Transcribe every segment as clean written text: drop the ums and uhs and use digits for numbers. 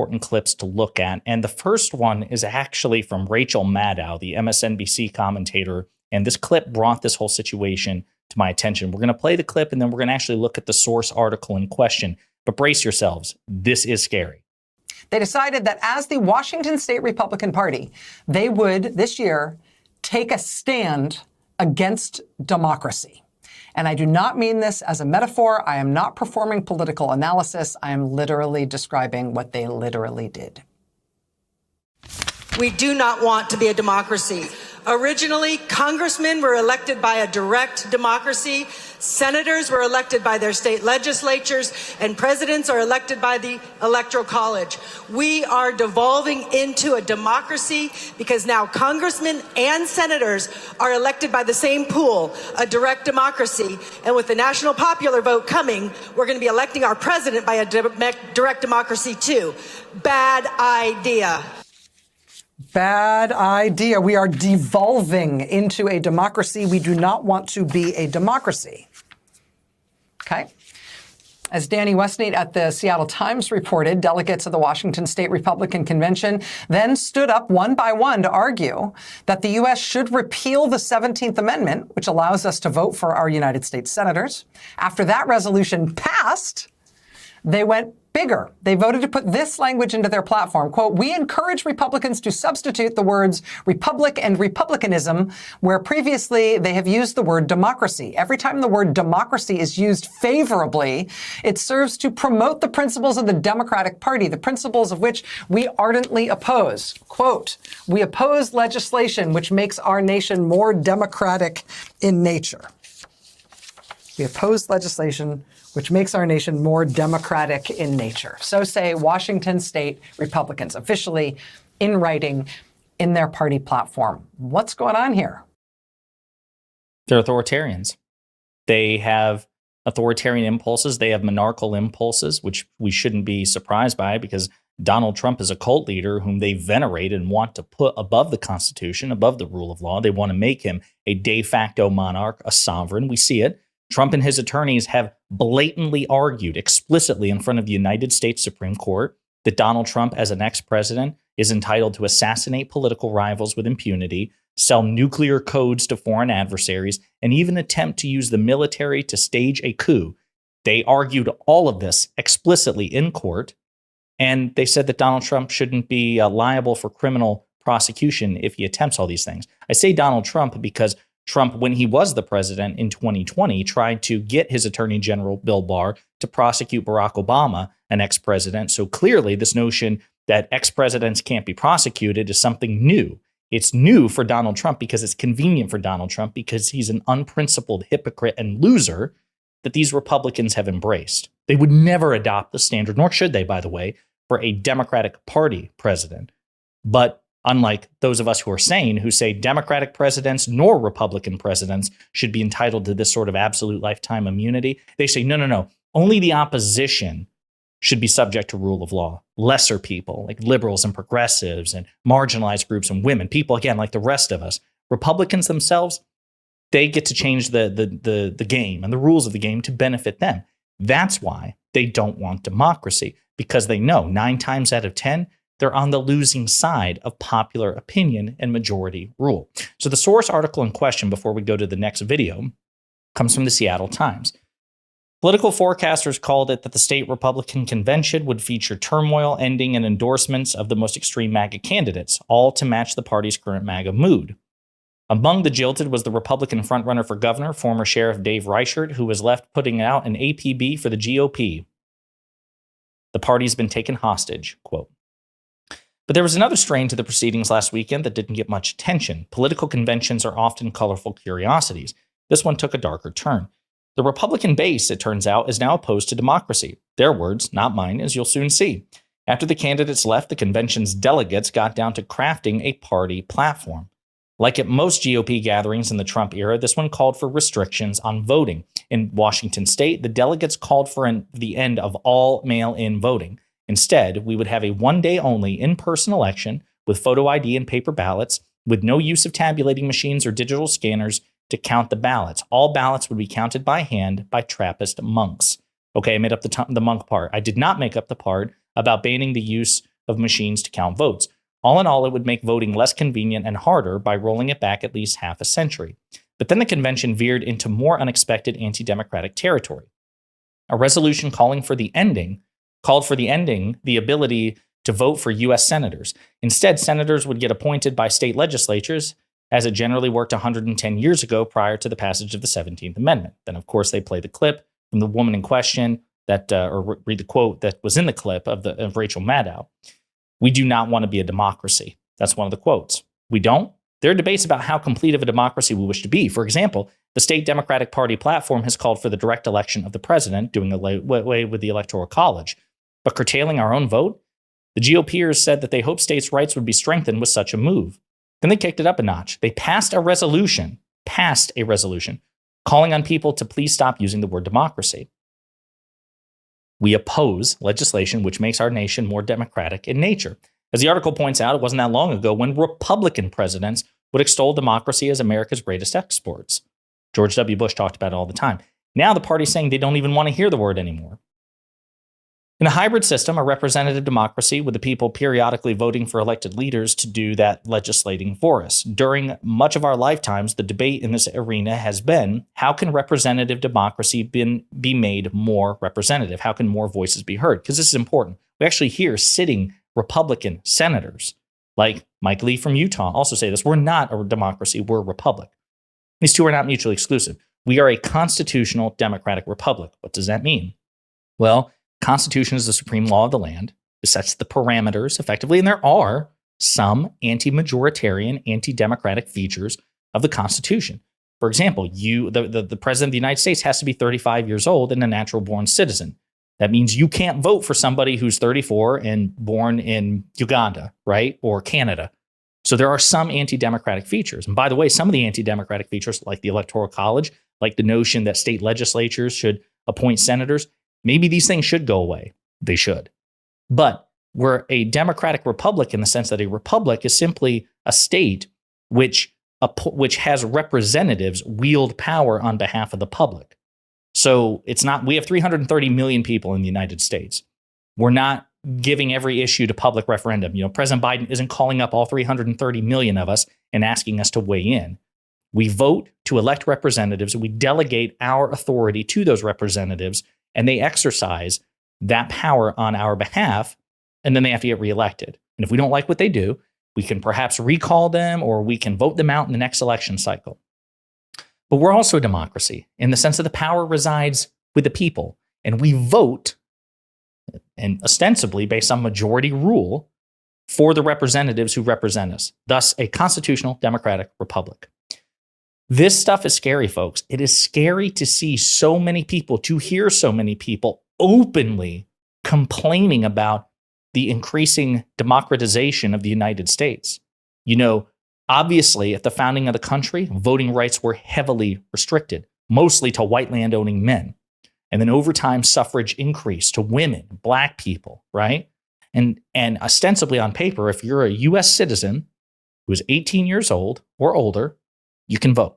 important clips to look at. And the first one is actually from Rachel Maddow, the MSNBC commentator. And this clip brought this whole situation to my attention. We're going to play the clip and then we're going to actually look at the source article in question. But brace yourselves. This is scary. They decided that as the Washington State Republican Party, they would this year take a stand against democracy. And I do not mean this as a metaphor. I am not performing political analysis. I am literally describing what they literally did. We do not want to be a democracy. Originally, congressmen were elected by a direct democracy, senators were elected by their state legislatures, and presidents are elected by the Electoral College. We are devolving into a democracy because now congressmen and senators are elected by the same pool, a direct democracy. And with the national popular vote coming, we're going to be electing our president by a direct democracy too. Bad idea. Bad idea. We are devolving into a democracy. We do not want to be a democracy. Okay. As Danny Westneat at the Seattle Times reported, delegates of the Washington State Republican Convention then stood up one by one to argue that the U.S. should repeal the 17th Amendment, which allows us to vote for our United States senators. After that resolution passed, they went bigger. They voted to put this language into their platform. Quote, "We encourage Republicans to substitute the words republic and republicanism where previously they have used the word democracy. Every time the word democracy is used favorably, it serves to promote the principles of the Democratic Party, the principles of which we ardently oppose." Quote, "We oppose legislation which makes our nation more democratic in nature." We oppose legislation which makes our nation more democratic in nature. So say Washington State Republicans, officially in writing in their party platform. What's going on here? They're authoritarians. They have authoritarian impulses. They have monarchical impulses, which we shouldn't be surprised by because Donald Trump is a cult leader whom they venerate and want to put above the Constitution, above the rule of law. They want to make him a de facto monarch, a sovereign. We see it. Trump and his attorneys have blatantly argued explicitly in front of the United States Supreme Court that Donald Trump, as an ex-president, is entitled to assassinate political rivals with impunity, sell nuclear codes to foreign adversaries, and even attempt to use the military to stage a coup. They argued all of this explicitly in court, and they said that Donald Trump shouldn't be liable for criminal prosecution if he attempts all these things. I say Donald Trump because Trump, when he was the president in 2020, tried to get his Attorney General, Bill Barr, to prosecute Barack Obama, an ex-president. So clearly, this notion that ex-presidents can't be prosecuted is something new. It's new for Donald Trump because it's convenient for Donald Trump because he's an unprincipled hypocrite and loser that these Republicans have embraced. They would never adopt the standard, nor should they, by the way, for a Democratic Party president. But unlike those of us who are sane, who say Democratic presidents nor Republican presidents should be entitled to this sort of absolute lifetime immunity, they say, no. Only the opposition should be subject to rule of law. Lesser people, like liberals and progressives and marginalized groups and women, people, again, like the rest of us. Republicans themselves, they get to change the game and the rules of the game to benefit them. That's why they don't want democracy, because they know 9 times out of 10, they're on the losing side of popular opinion and majority rule. So the source article in question, before we go to the next video, comes from the Seattle Times. Political forecasters called it that the state Republican convention would feature turmoil, ending, and endorsements of the most extreme MAGA candidates, all to match the party's current MAGA mood. Among the jilted was the Republican frontrunner for governor, former Sheriff Dave Reichert, who was left putting out an APB for the GOP. The party's been taken hostage, quote. But there was another strain to the proceedings last weekend that didn't get much attention. Political conventions are often colorful curiosities. This one took a darker turn. The Republican base, it turns out, is now opposed to democracy. Their words, not mine, as you'll soon see. After the candidates left, the convention's delegates got down to crafting a party platform. Like at most GOP gatherings in the Trump era, this one called for restrictions on voting. In Washington state, the delegates called for the end of all mail-in voting. Instead, we would have a one-day-only in-person election with photo ID and paper ballots, with no use of tabulating machines or digital scanners to count the ballots. All ballots would be counted by hand by Trappist monks. Okay, I made up the monk part. I did not make up the part about banning the use of machines to count votes. All in all, it would make voting less convenient and harder by rolling it back at least half a century. But then the convention veered into more unexpected anti-democratic territory. A resolution called for the ending the ability to vote for U.S. senators. Instead, senators would get appointed by state legislatures, as it generally worked 110 years ago prior to the passage of the 17th Amendment. Then, of course, they play the clip from the woman in question or read the quote that was in the clip of Rachel Maddow. "We do not want to be a democracy." That's one of the quotes. We don't? There are debates about how complete of a democracy we wish to be. For example, the state Democratic Party platform has called for the direct election of the president, doing away with the Electoral College. But curtailing our own vote? The GOPers said that they hoped states' rights would be strengthened with such a move. Then they kicked it up a notch. They passed a resolution, calling on people to please stop using the word democracy. We oppose legislation which makes our nation more democratic in nature. As the article points out, it wasn't that long ago when Republican presidents would extol democracy as America's greatest exports. George W. Bush talked about it all the time. Now the party's saying they don't even want to hear the word anymore. In a hybrid system, a representative democracy with the people periodically voting for elected leaders to do that legislating for us. During much of our lifetimes, the debate in this arena has been, how can representative democracy be made more representative? How can more voices be heard? Because this is important. We actually hear sitting Republican senators like Mike Lee from Utah also say this. We're not a democracy, we're a republic. These two are not mutually exclusive. We are a constitutional democratic republic. What does that mean? Well, Constitution is the supreme law of the land. It sets the parameters effectively, and there are some anti-majoritarian, anti-democratic features of the Constitution. For example, the President of the United States has to be 35 years old and a natural-born citizen. That means you can't vote for somebody who's 34 and born in Uganda, right, or Canada. So there are some anti-democratic features. And by the way, some of the anti-democratic features, like the Electoral College, like the notion that state legislatures should appoint senators, maybe these things should go away. They should. But we're a democratic republic in the sense that a republic is simply a state which has representatives wield power on behalf of the public. So we have 330 million people in the United States. We're not giving every issue to public referendum. President Biden isn't calling up all 330 million of us and asking us to weigh in. We vote to elect representatives. We delegate our authority to those representatives, and they exercise that power on our behalf, and then they have to get reelected. And if we don't like what they do, we can perhaps recall them or we can vote them out in the next election cycle. But we're also a democracy in the sense that the power resides with the people, and we vote, and ostensibly based on majority rule, for the representatives who represent us, thus a constitutional democratic republic. This stuff is scary, folks. It is scary to see so many people, to hear so many people openly complaining about the increasing democratization of the United States. Obviously, at the founding of the country, voting rights were heavily restricted, mostly to white land-owning men. And then over time, suffrage increased to women, black people, right? And ostensibly on paper, if you're a U.S. citizen who is 18 years old or older, you can vote.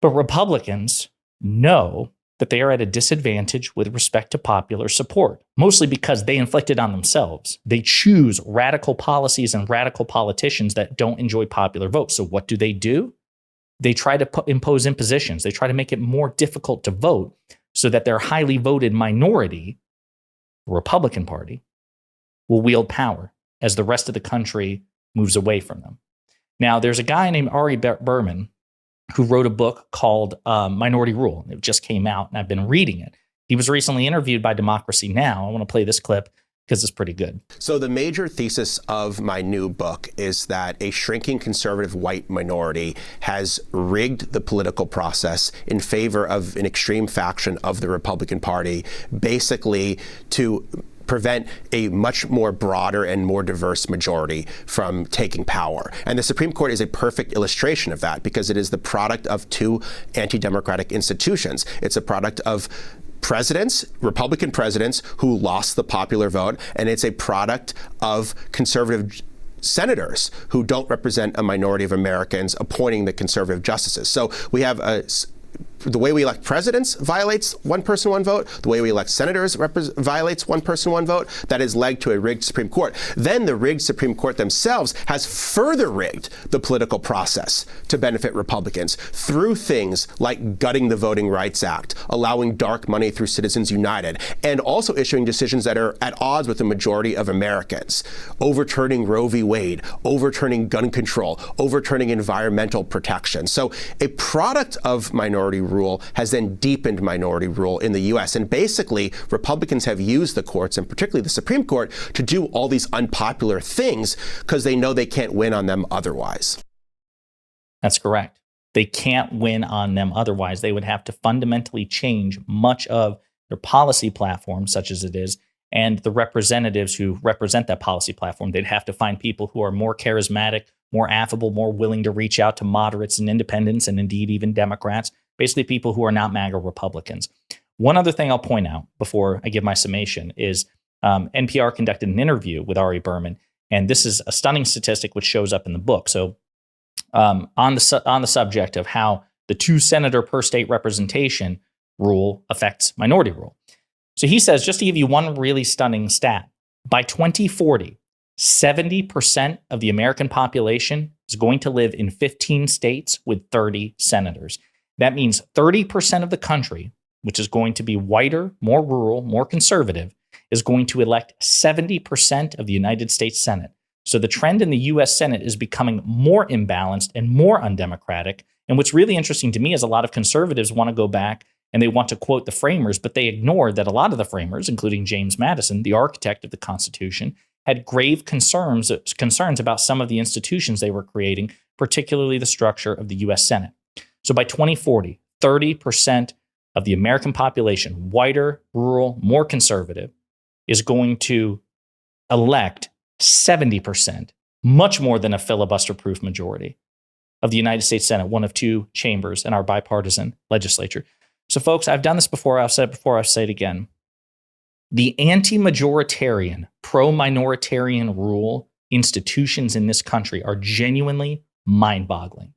But Republicans know that they are at a disadvantage with respect to popular support, mostly because they inflict it on themselves. They choose radical policies and radical politicians that don't enjoy popular votes. So what do? They try to impose impositions. They try to make it more difficult to vote so that their highly voted minority, the Republican Party, will wield power as the rest of the country moves away from them. Now, there's a guy named Ari Berman who wrote a book called Minority Rule. It just came out, and I've been reading it. He was recently interviewed by Democracy Now! I want to play this clip because it's pretty good. So the major thesis of my new book is that a shrinking conservative white minority has rigged the political process in favor of an extreme faction of the Republican Party, basically to prevent a much more broader and more diverse majority from taking power. And the Supreme Court is a perfect illustration of that because it is the product of two anti-democratic institutions. It's a product of presidents, Republican presidents, who lost the popular vote, and it's a product of conservative senators who don't represent a minority of Americans appointing the conservative justices. So we have a the way we elect presidents violates one person, one vote. The way we elect senators violates one person, one vote. That has led to a rigged Supreme Court. Then the rigged Supreme Court themselves has further rigged the political process to benefit Republicans through things like gutting the Voting Rights Act, allowing dark money through Citizens United, and also issuing decisions that are at odds with the majority of Americans, overturning Roe v. Wade, overturning gun control, overturning environmental protection. So a product of minority rule has then deepened minority rule in the U.S. And basically, Republicans have used the courts, and particularly the Supreme Court, to do all these unpopular things because they know they can't win on them otherwise. That's correct. They can't win on them otherwise. They would have to fundamentally change much of their policy platform, such as it is, and the representatives who represent that policy platform. They'd have to find people who are more charismatic, more affable, more willing to reach out to moderates and independents, and indeed even Democrats, basically people who are not MAGA Republicans. One other thing I'll point out before I give my summation is NPR conducted an interview with Ari Berman, and this is a stunning statistic which shows up in the book. So on the subject of how the 2-senator per state representation rule affects minority rule. So he says, just to give you one really stunning stat, by 2040, 70% of the American population is going to live in 15 states with 30 senators. That means 30% of the country, which is going to be whiter, more rural, more conservative, is going to elect 70% of the United States Senate. So the trend in the U.S. Senate is becoming more imbalanced and more undemocratic. And what's really interesting to me is a lot of conservatives want to go back and they want to quote the framers, but they ignore that a lot of the framers, including James Madison, the architect of the Constitution, had grave concerns about some of the institutions they were creating, particularly the structure of the U.S. Senate. So by 2040, 30% of the American population, whiter, rural, more conservative, is going to elect 70%, much more than a filibuster-proof majority of the United States Senate, one of 2 chambers in our bipartisan legislature. So folks, I've done this before, I've said it before, I'll say it again. The anti-majoritarian, pro-minoritarian rule institutions in this country are genuinely mind-boggling.